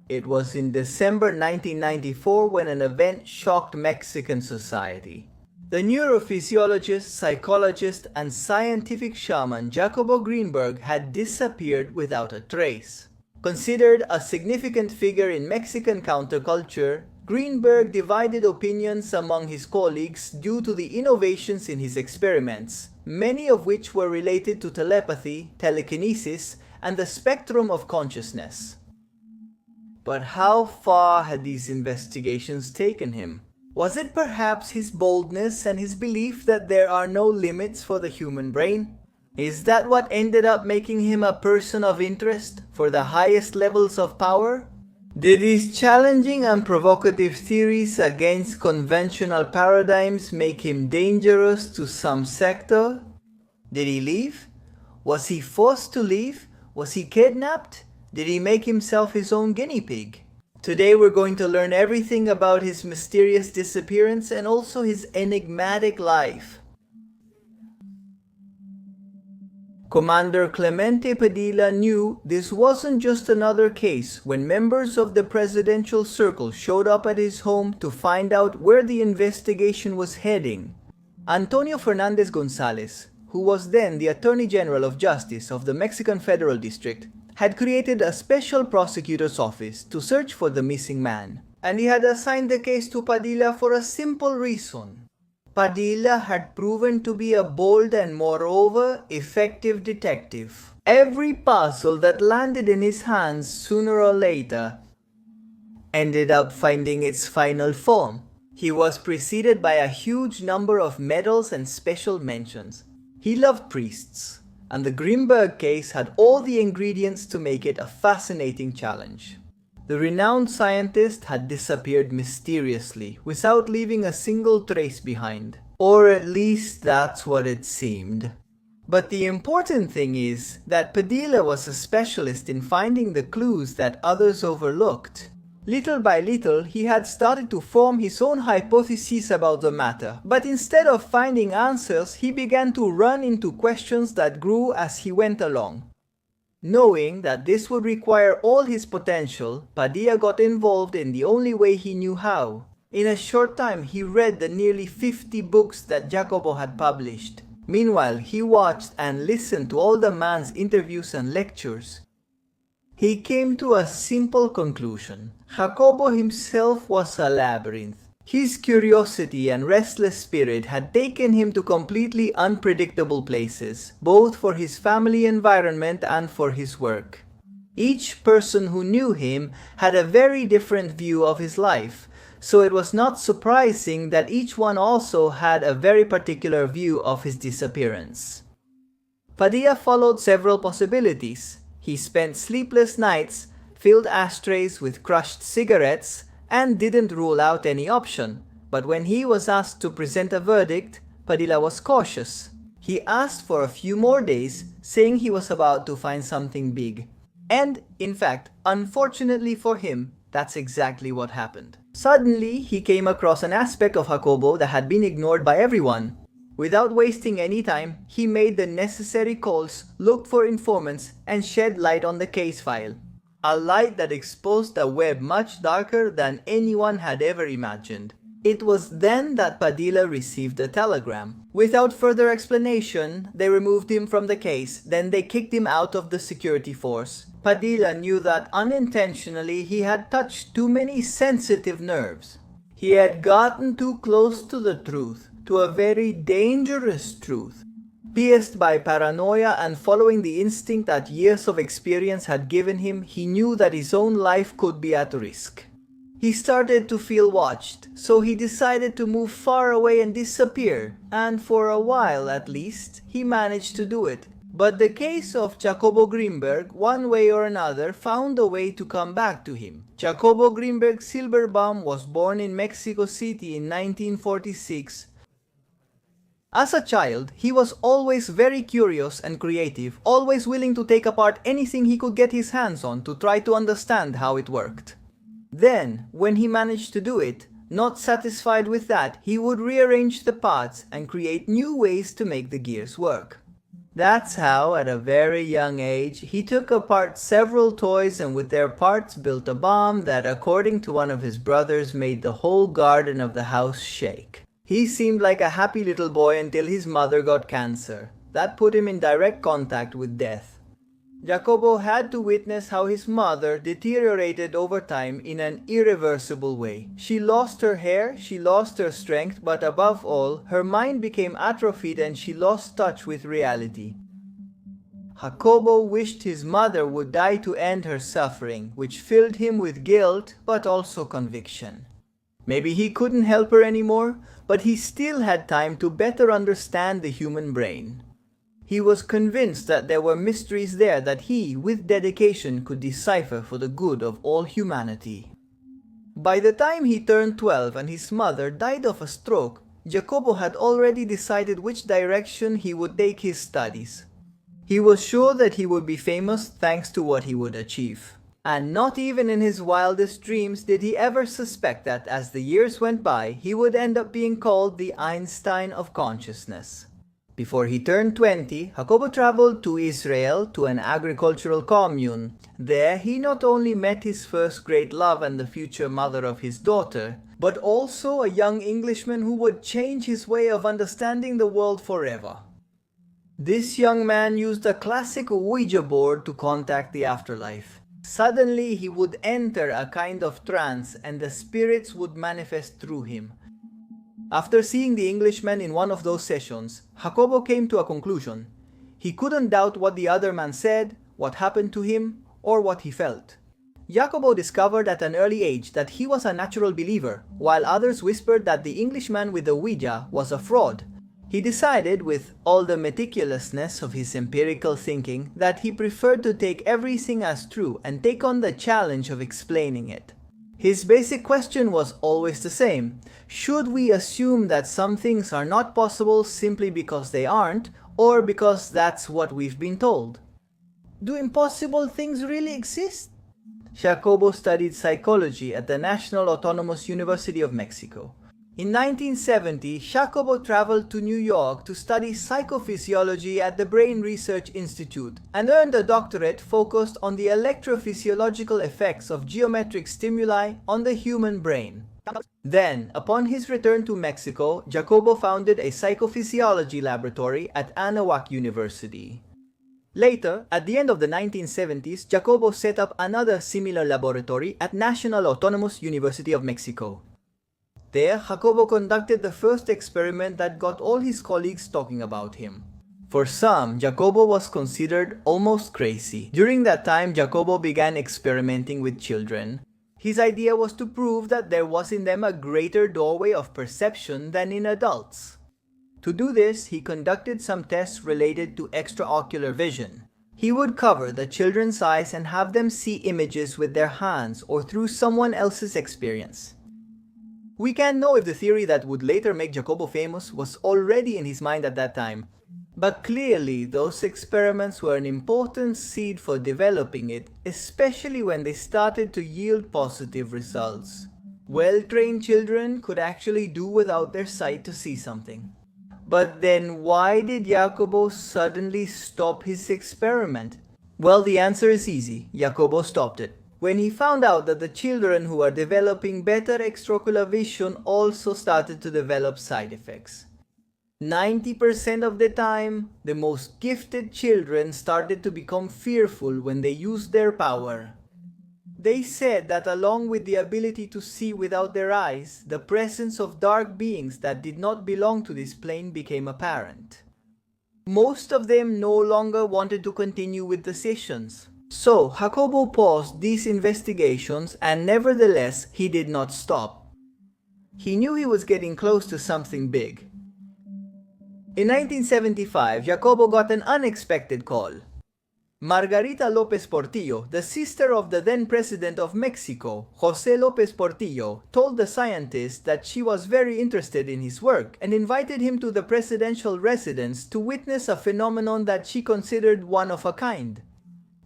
It was in December 1994 when an event shocked Mexican society. The neurophysiologist, psychologist, and scientific shaman Jacobo Greenberg had disappeared without a trace. Considered a significant figure in Mexican counterculture, Greenberg divided opinions among his colleagues due to the innovations in his experiments, many of which were related to telepathy, telekinesis, and the spectrum of consciousness. But how far had these investigations taken him? Was it perhaps his boldness and his belief that there are no limits for the human brain? Is that what ended up making him a person of interest for the highest levels of power? Did his challenging and provocative theories against conventional paradigms make him dangerous to some sector? Did he leave? Was he forced to leave? Was he kidnapped? Did he make himself his own guinea pig? Today we're going to learn everything about his mysterious disappearance and also his enigmatic life. Commander Clemente Padilla knew this wasn't just another case when members of the presidential circle showed up at his home to find out where the investigation was heading. Antonio Fernandez Gonzalez, who was then the Attorney General of Justice of the Mexican Federal District, had created a special prosecutor's office to search for the missing man, and he had assigned the case to Padilla for a simple reason. Padilla had proven to be a bold and moreover effective detective. Every puzzle that landed in his hands sooner or later ended up finding its final form. He was preceded by a huge number of medals and special mentions. He loved priests, and the Greenberg case had all the ingredients to make it a fascinating challenge. The renowned scientist had disappeared mysteriously, without leaving a single trace behind. Or at least that's what it seemed. But the important thing is that Padilla was a specialist in finding the clues that others overlooked. Little by little, he had started to form his own hypotheses about the matter, but instead of finding answers, he began to run into questions that grew as he went along. Knowing that this would require all his potential, Padilla got involved in the only way he knew how. In a short time, he read the nearly 50 books that Jacobo had published. Meanwhile, he watched and listened to all the man's interviews and lectures. He came to a simple conclusion. Jacobo himself was a labyrinth. His curiosity and restless spirit had taken him to completely unpredictable places, both for his family environment and for his work. Each person who knew him had a very different view of his life, so it was not surprising that each one also had a very particular view of his disappearance. Padilla followed several possibilities. He spent sleepless nights, filled ashtrays with crushed cigarettes, and didn't rule out any option. But when he was asked to present a verdict, Padilla was cautious. He asked for a few more days, saying he was about to find something big. And, in fact, unfortunately for him, that's exactly what happened. Suddenly, he came across an aspect of Jacobo that had been ignored by everyone. Without wasting any time, he made the necessary calls, looked for informants, and shed light on the case file. A light that exposed a web much darker than anyone had ever imagined. It was then that Padilla received a telegram. Without further explanation, they removed him from the case, then they kicked him out of the security force. Padilla knew that unintentionally he had touched too many sensitive nerves. He had gotten too close to the truth, to a very dangerous truth. Pierced by paranoia and following the instinct that years of experience had given him, he knew that his own life could be at risk. He started to feel watched, so he decided to move far away and disappear, and for a while at least, he managed to do it. But the case of Jacobo Greenberg, one way or another, found a way to come back to him. Jacobo Greenberg Silberbaum was born in Mexico City in 1946. As a child, he was always very curious and creative, always willing to take apart anything he could get his hands on to try to understand how it worked. Then, when he managed to do it, not satisfied with that, he would rearrange the parts and create new ways to make the gears work. That's how, at a very young age, he took apart several toys and with their parts built a bomb that, according to one of his brothers, made the whole garden of the house shake. He seemed like a happy little boy until his mother got cancer. That put him in direct contact with death. Jacobo had to witness how his mother deteriorated over time in an irreversible way. She lost her hair, she lost her strength, but above all, her mind became atrophied and she lost touch with reality. Jacobo wished his mother would die to end her suffering, which filled him with guilt but also conviction. Maybe he couldn't help her anymore, but he still had time to better understand the human brain. He was convinced that there were mysteries there that he, with dedication, could decipher for the good of all humanity. By the time he turned 12 and his mother died of a stroke, Jacobo had already decided which direction he would take his studies. He was sure that he would be famous thanks to what he would achieve. And not even in his wildest dreams did he ever suspect that as the years went by, he would end up being called the Einstein of consciousness. Before he turned 20, Jacobo traveled to Israel to an agricultural commune. There, he not only met his first great love and the future mother of his daughter, but also a young Englishman who would change his way of understanding the world forever. This young man used a classic Ouija board to contact the afterlife. Suddenly, he would enter a kind of trance and the spirits would manifest through him. After seeing the Englishman in one of those sessions, Jacobo came to a conclusion. He couldn't doubt what the other man said, what happened to him, or what he felt. Jacobo discovered at an early age that he was a natural believer, while others whispered that the Englishman with the Ouija was a fraud. He decided, with all the meticulousness of his empirical thinking, that he preferred to take everything as true and take on the challenge of explaining it. His basic question was always the same. Should we assume that some things are not possible simply because they aren't, or because that's what we've been told? Do impossible things really exist? Jacobo studied psychology at the National Autonomous University of Mexico. In 1970, Jacobo traveled to New York to study psychophysiology at the Brain Research Institute and earned a doctorate focused on the electrophysiological effects of geometric stimuli on the human brain. Then, upon his return to Mexico, Jacobo founded a psychophysiology laboratory at Anahuac University. Later, at the end of the 1970s, Jacobo set up another similar laboratory at National Autonomous University of Mexico. There, Jacobo conducted the first experiment that got all his colleagues talking about him. For some, Jacobo was considered almost crazy. During that time, Jacobo began experimenting with children. His idea was to prove that there was in them a greater doorway of perception than in adults. To do this, he conducted some tests related to extraocular vision. He would cover the children's eyes and have them see images with their hands or through someone else's experience. We can't know if the theory that would later make Jacobo famous was already in his mind at that time, but clearly those experiments were an important seed for developing it, especially when they started to yield positive results. Well-trained children could actually do without their sight to see something. But then why did Jacobo suddenly stop his experiment? Well, the answer is easy. Jacobo stopped it when he found out that the children who are developing better extraocular vision also started to develop side effects. 90% of the time, the most gifted children started to become fearful when they used their power. They said that along with the ability to see without their eyes, the presence of dark beings that did not belong to this plane became apparent. Most of them no longer wanted to continue with the sessions. So, Jacobo paused these investigations and nevertheless, he did not stop. He knew he was getting close to something big. In 1975, Jacobo got an unexpected call. Margarita López Portillo, the sister of the then president of Mexico, José López Portillo, told the scientist that she was very interested in his work and invited him to the presidential residence to witness a phenomenon that she considered one of a kind.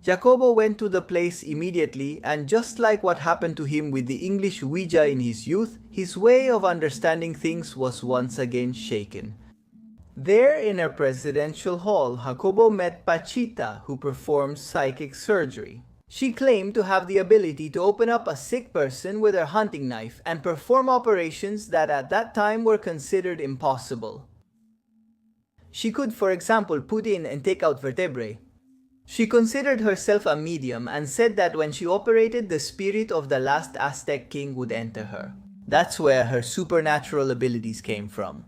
Jacobo went to the place immediately, and just like what happened to him with the English Ouija in his youth, his way of understanding things was once again shaken. There in a presidential hall, Jacobo met Pachita, who performs psychic surgery. She claimed to have the ability to open up a sick person with her hunting knife and perform operations that at that time were considered impossible. She could, for example, put in and take out vertebrae. She considered herself a medium and said that when she operated, the spirit of the last Aztec king would enter her. That's where her supernatural abilities came from.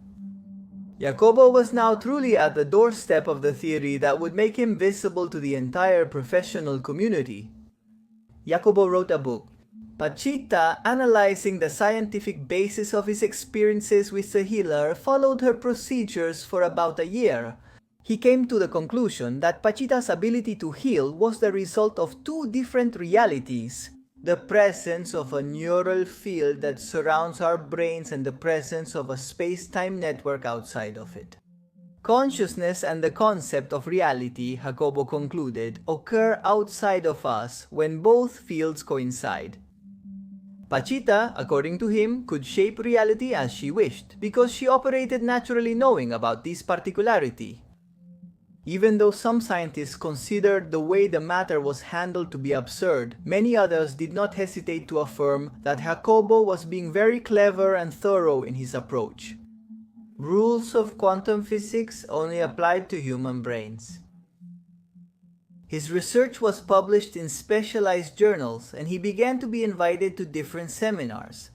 Jacobo was now truly at the doorstep of the theory that would make him visible to the entire professional community. Jacobo wrote a book, Pachita, analyzing the scientific basis of his experiences with the healer, followed her procedures for about a year. He came to the conclusion that Pachita's ability to heal was the result of two different realities: the presence of a neural field that surrounds our brains and the presence of a space-time network outside of it. Consciousness and the concept of reality, Jacobo concluded, occur outside of us when both fields coincide. Pachita, according to him, could shape reality as she wished because she operated naturally knowing about this particularity. Even though some scientists considered the way the matter was handled to be absurd, many others did not hesitate to affirm that Jacobo was being very clever and thorough in his approach. Rules of quantum physics only applied to human brains. His research was published in specialized journals, and he began to be invited to different seminars.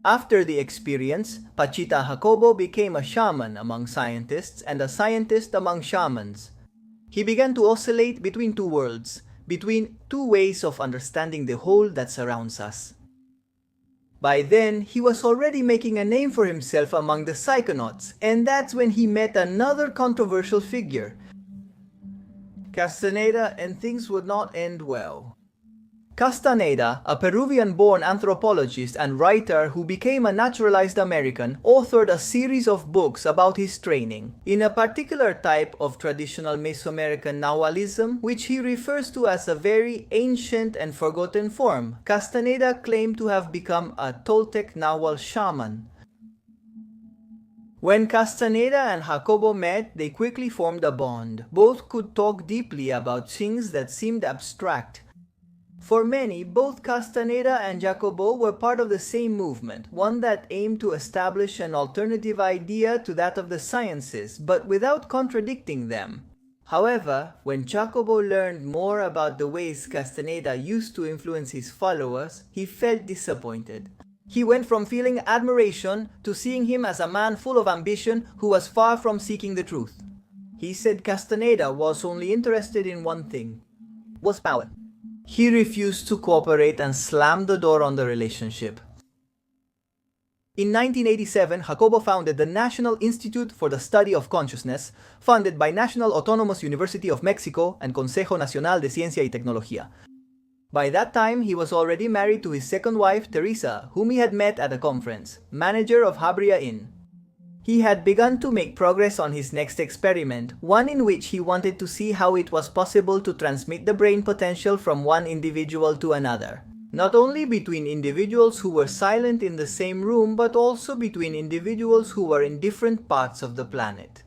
After the experience, Pachita Jacobo became a shaman among scientists and a scientist among shamans. He began to oscillate between two worlds, between two ways of understanding the whole that surrounds us. By then, he was already making a name for himself among the psychonauts, and that's when he met another controversial figure, Castaneda, and things would not end well. Castaneda, a Peruvian-born anthropologist and writer who became a naturalized American, authored a series of books about his training in a particular type of traditional Mesoamerican Nahualism, which he refers to as a very ancient and forgotten form. Castaneda claimed to have become a Toltec Nahual shaman. When Castaneda and Jacobo met, they quickly formed a bond. Both could talk deeply about things that seemed abstract. For many, both Castaneda and Jacobo were part of the same movement, one that aimed to establish an alternative idea to that of the sciences, but without contradicting them. However, when Jacobo learned more about the ways Castaneda used to influence his followers, he felt disappointed. He went from feeling admiration to seeing him as a man full of ambition who was far from seeking the truth. He said Castaneda was only interested in one thing: was power. He refused to cooperate and slammed the door on the relationship. In 1987, Jacobo founded the National Institute for the Study of Consciousness, funded by National Autonomous University of Mexico and Consejo Nacional de Ciencia y Tecnología. By that time, he was already married to his second wife, Teresa, whom he had met at a conference, manager of Habria Inn. He had begun to make progress on his next experiment, one in which he wanted to see how it was possible to transmit the brain potential from one individual to another. Not only between individuals who were silent in the same room, but also between individuals who were in different parts of the planet.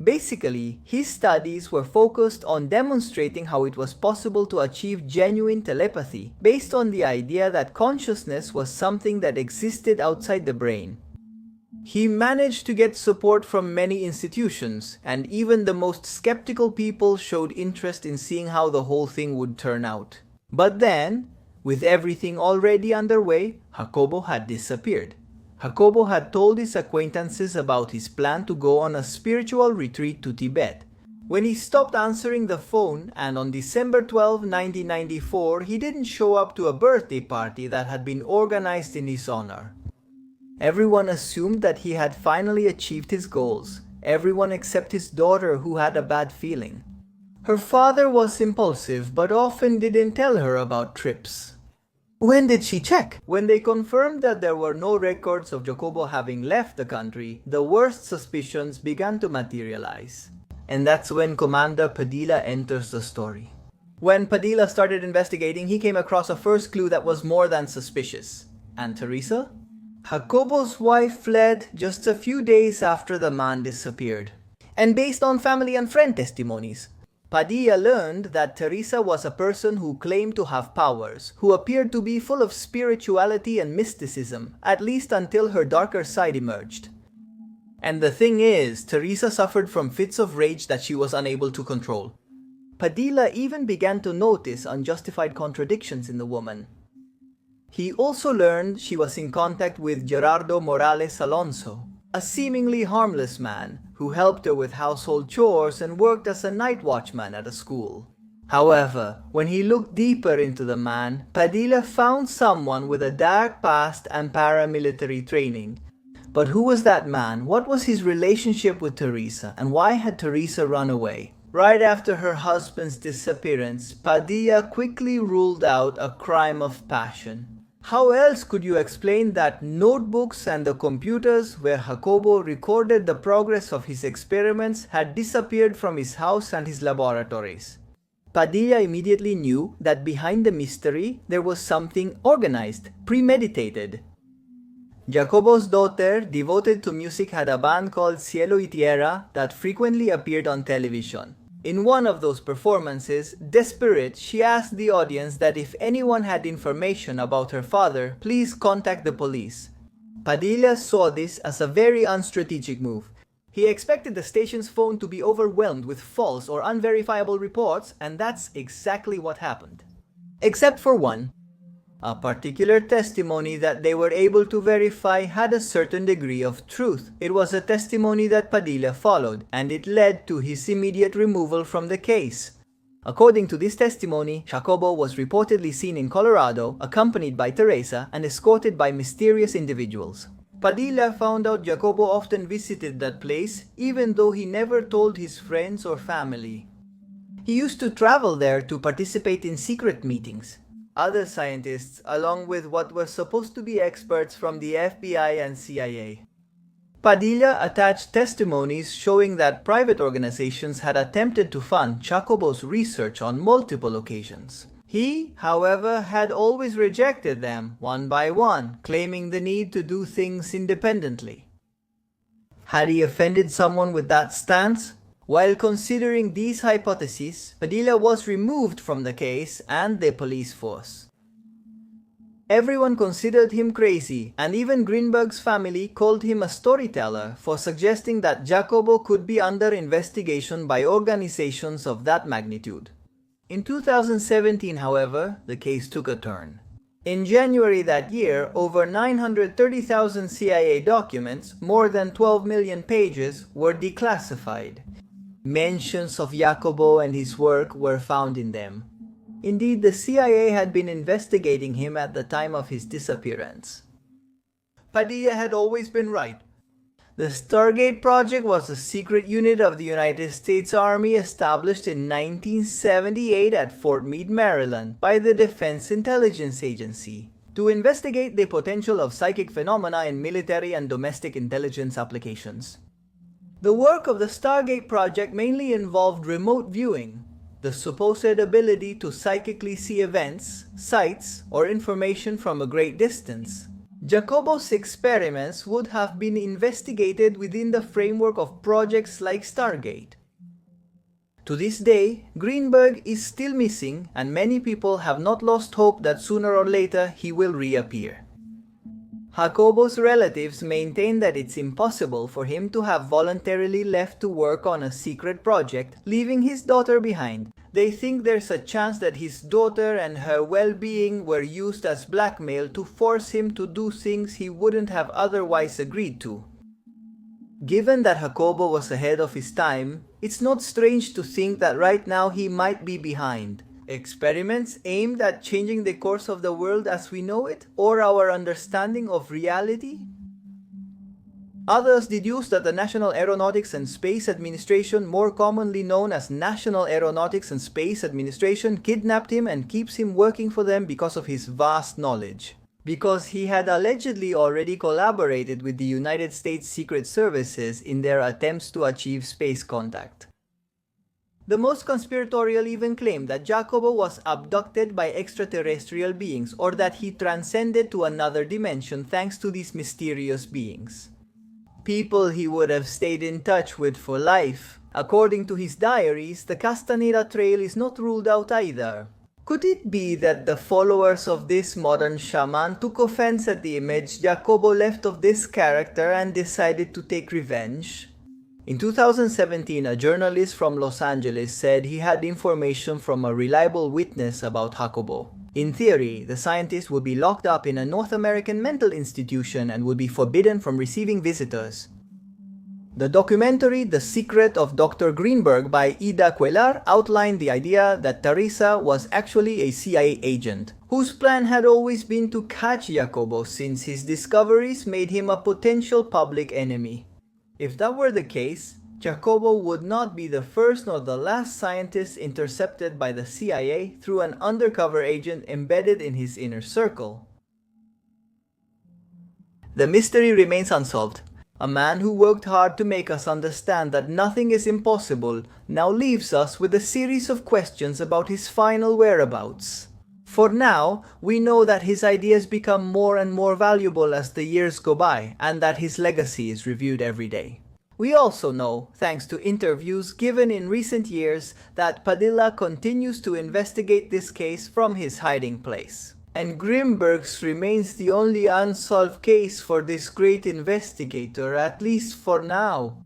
Basically, his studies were focused on demonstrating how it was possible to achieve genuine telepathy, based on the idea that consciousness was something that existed outside the brain. He managed to get support from many institutions, and even the most skeptical people showed interest in seeing how the whole thing would turn out. But then, with everything already underway, Jacobo had disappeared. Jacobo had told his acquaintances about his plan to go on a spiritual retreat to Tibet. When he stopped answering the phone, and on December 12, 1994, he didn't show up to a birthday party that had been organized in his honor. Everyone assumed that he had finally achieved his goals. Everyone except his daughter, who had a bad feeling. Her father was impulsive, but often didn't tell her about trips. When did she check? When they confirmed that there were no records of Jacobo having left the country, the worst suspicions began to materialize. And that's when Commander Padilla enters the story. When Padilla started investigating, he came across a first clue that was more than suspicious. And Teresa? Jacobo's wife fled just a few days after the man disappeared. And based on family and friend testimonies, Padilla learned that Teresa was a person who claimed to have powers, who appeared to be full of spirituality and mysticism, at least until her darker side emerged. And the thing is, Teresa suffered from fits of rage that she was unable to control. Padilla even began to notice unjustified contradictions in the woman. He also learned she was in contact with Gerardo Morales Alonso, a seemingly harmless man who helped her with household chores and worked as a night watchman at a school. However, when he looked deeper into the man, Padilla found someone with a dark past and paramilitary training. But who was that man? What was his relationship with Teresa? And why had Teresa run away? Right after her husband's disappearance, Padilla quickly ruled out a crime of passion. How else could you explain that notebooks and the computers where Jacobo recorded the progress of his experiments had disappeared from his house and his laboratories? Padilla immediately knew that behind the mystery there was something organized, premeditated. Jacobo's daughter, devoted to music, had a band called Cielo y Tierra that frequently appeared on television. In one of those performances, desperate, she asked the audience that if anyone had information about her father, please contact the police. Padilla saw this as a very unstrategic move. He expected the station's phone to be overwhelmed with false or unverifiable reports, and that's exactly what happened. Except for one. A particular testimony that they were able to verify had a certain degree of truth. It was a testimony that Padilla followed, and it led to his immediate removal from the case. According to this testimony, Jacobo was reportedly seen in Colorado, accompanied by Teresa and escorted by mysterious individuals. Padilla found out Jacobo often visited that place, even though he never told his friends or family. He used to travel there to participate in secret meetings. Other scientists, along with what were supposed to be experts from the FBI and CIA. Padilla attached testimonies showing that private organizations had attempted to fund Jacobo's research on multiple occasions. He, however, had always rejected them one by one, claiming the need to do things independently. Had he offended someone with that stance? While considering these hypotheses, Padilla was removed from the case and the police force. Everyone considered him crazy, and even Greenberg's family called him a storyteller for suggesting that Jacobo could be under investigation by organizations of that magnitude. In 2017, however, the case took a turn. In January that year, over 930,000 CIA documents, more than 12 million pages, were declassified. Mentions of Jacobo and his work were found in them. Indeed, the CIA had been investigating him at the time of his disappearance. Padilla had always been right. The Stargate Project was a secret unit of the United States Army established in 1978 at Fort Meade, Maryland, by the Defense Intelligence Agency to investigate the potential of psychic phenomena in military and domestic intelligence applications. The work of the Stargate Project mainly involved remote viewing, the supposed ability to psychically see events, sights, or information from a great distance. Jacobo's experiments would have been investigated within the framework of projects like Stargate. To this day, Greenberg is still missing, and many people have not lost hope that sooner or later he will reappear. Jacobo's relatives maintain that it's impossible for him to have voluntarily left to work on a secret project, leaving his daughter behind. They think there's a chance that his daughter and her well-being were used as blackmail to force him to do things he wouldn't have otherwise agreed to. Given that Jacobo was ahead of his time, it's not strange to think that right now he might be behind. Experiments aimed at changing the course of the world as we know it, or our understanding of reality? Others deduce that the National Aeronautics and Space Administration, more commonly known as National Aeronautics and Space Administration, kidnapped him and keeps him working for them because of his vast knowledge. Because he had allegedly already collaborated with the United States Secret Services in their attempts to achieve space contact. The most conspiratorial even claim that Jacobo was abducted by extraterrestrial beings or that he transcended to another dimension thanks to these mysterious beings. People he would have stayed in touch with for life. According to his diaries, the Castaneda Trail is not ruled out either. Could it be that the followers of this modern shaman took offense at the image Jacobo left of this character and decided to take revenge? In 2017, a journalist from Los Angeles said he had information from a reliable witness about Jacobo. In theory, the scientist would be locked up in a North American mental institution and would be forbidden from receiving visitors. The documentary The Secret of Dr. Greenberg by Ida Cuellar outlined the idea that Teresa was actually a CIA agent, whose plan had always been to catch Jacobo since his discoveries made him a potential public enemy. If that were the case, Jacobo would not be the first nor the last scientist intercepted by the CIA through an undercover agent embedded in his inner circle. The mystery remains unsolved. A man who worked hard to make us understand that nothing is impossible now leaves us with a series of questions about his final whereabouts. For now, we know that his ideas become more and more valuable as the years go by, and that his legacy is reviewed every day. We also know, thanks to interviews given in recent years, that Padilla continues to investigate this case from his hiding place. And Greenberg's remains the only unsolved case for this great investigator, at least for now.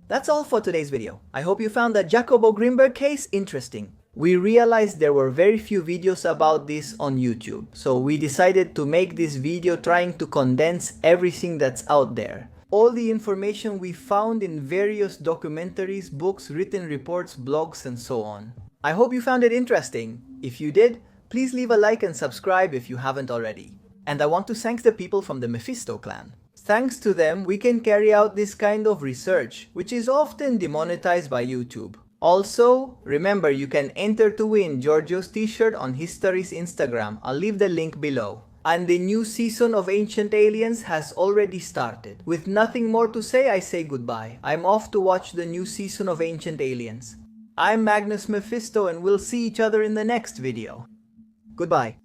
That's all for today's video. I hope you found the Jacobo Greenberg case interesting. We realized there were very few videos about this on YouTube, so we decided to make this video trying to condense everything that's out there. All the information we found in various documentaries, books, written reports, blogs, and so on. I hope you found it interesting. If you did, please leave a like and subscribe if you haven't already. And I want to thank the people from the Mephisto clan. Thanks to them, we can carry out this kind of research, which is often demonetized by YouTube. Also, remember you can enter to win Giorgio's t-shirt on History's Instagram. I'll leave the link below. And the new season of Ancient Aliens has already started. With nothing more to say, I say goodbye. I'm off to watch the new season of Ancient Aliens. I'm Magnus Mephisto and we'll see each other in the next video. Goodbye.